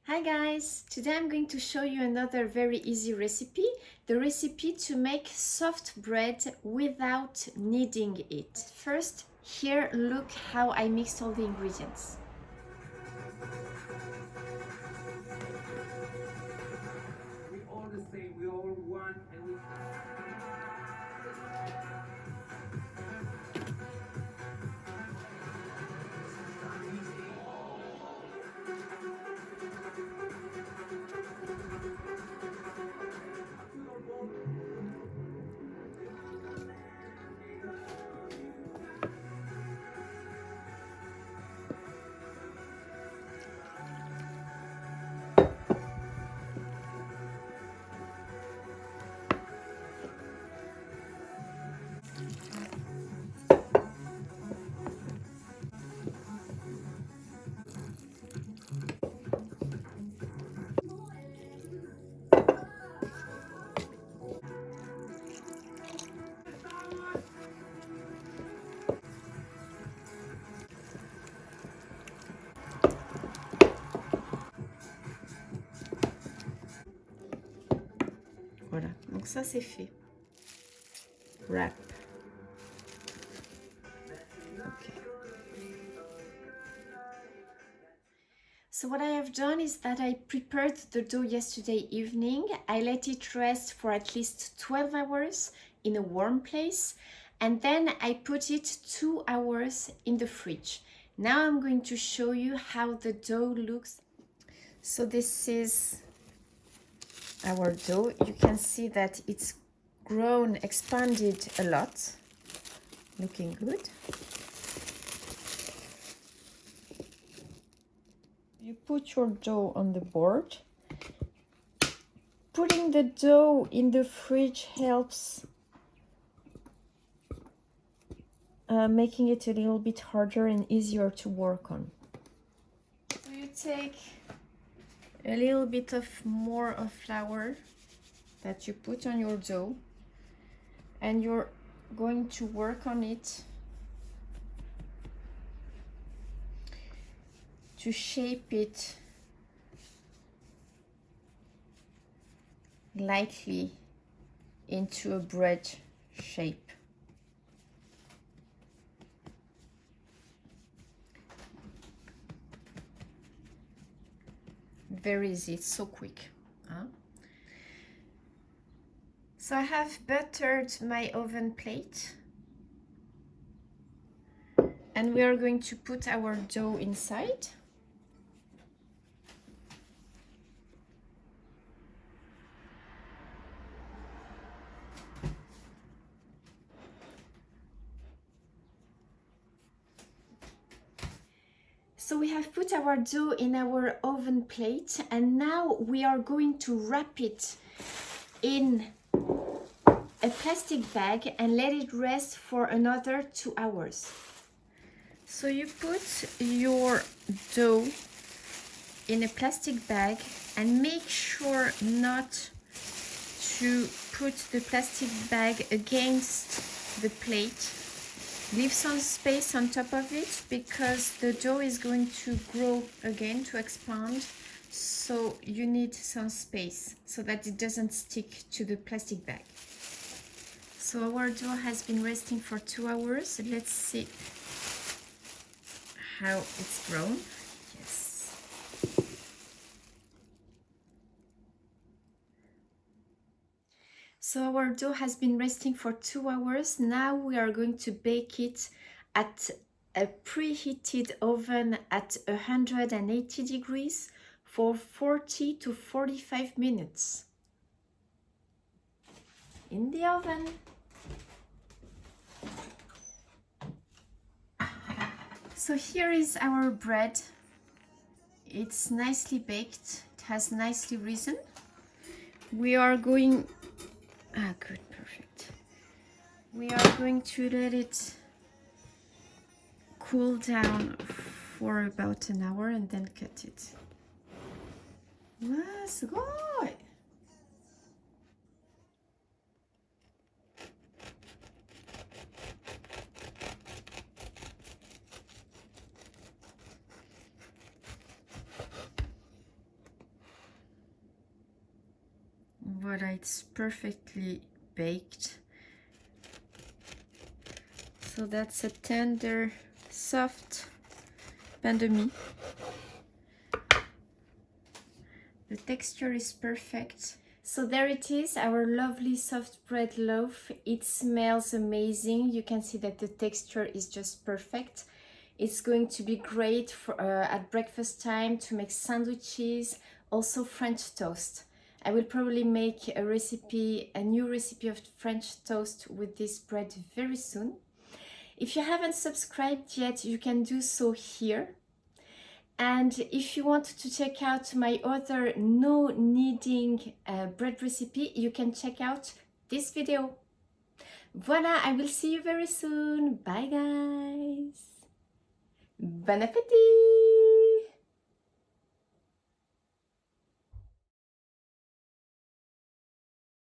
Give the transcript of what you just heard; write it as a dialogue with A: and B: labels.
A: Hi guys! Today I'm going to show you another very easy recipe, the recipe to make soft bread without kneading it. First, here look how I mixed all the ingredients.
B: We all the same, we all one and we
A: Voilà, donc ça c'est fait. Wrap. Okay. So what I have done is that I prepared the dough yesterday evening. I let it rest for at least 12 hours in a warm place, and then I put it 2 hours in the fridge. Now I'm going to show you how the dough looks. So this is our dough. You can see that it's grown, expanded a lot, looking good. You put your dough on the board. Putting the dough in the fridge helps making it a little bit harder and easier to work on. So you take a little bit of more of flour that you put on your dough, and you're going to work on it to shape it lightly into a bread shape. Very easy, it's so quick. Huh? So I have buttered my oven plate, and we are going to put our dough inside. So we have put our dough in our oven plate, and now we are going to wrap it in a plastic bag and let it rest for another 2 hours. So you put your dough in a plastic bag and make sure not to put the plastic bag against the plate. Leave some space on top of it because the dough is going to grow again, to expand. So you need some space so that it doesn't stick to the plastic bag. So our dough has been resting for 2 hours. Let's see how it's grown. Yes. So our dough has been resting for 2 hours. Now we are going to bake it at a preheated oven at 180 degrees for 40 to 45 minutes. In the oven. So here is our bread. It's nicely baked. It has nicely risen. We are going... good, perfect. We are going to let it cool down for about an hour and then cut it. Let's go! Voila, it's perfectly baked. So that's a tender, soft pain de mie. The texture is perfect. So there it is, our lovely soft bread loaf. It smells amazing. You can see that the texture is just perfect. It's going to be great for at breakfast time to make sandwiches, also French toast. I will probably make a new recipe of French toast with this bread very soon. If you haven't subscribed yet, you can do so here. And if you want to check out my other no-kneading bread recipe, you can check out this video. Voila, I will see you very soon. Bye guys. Bon appétit!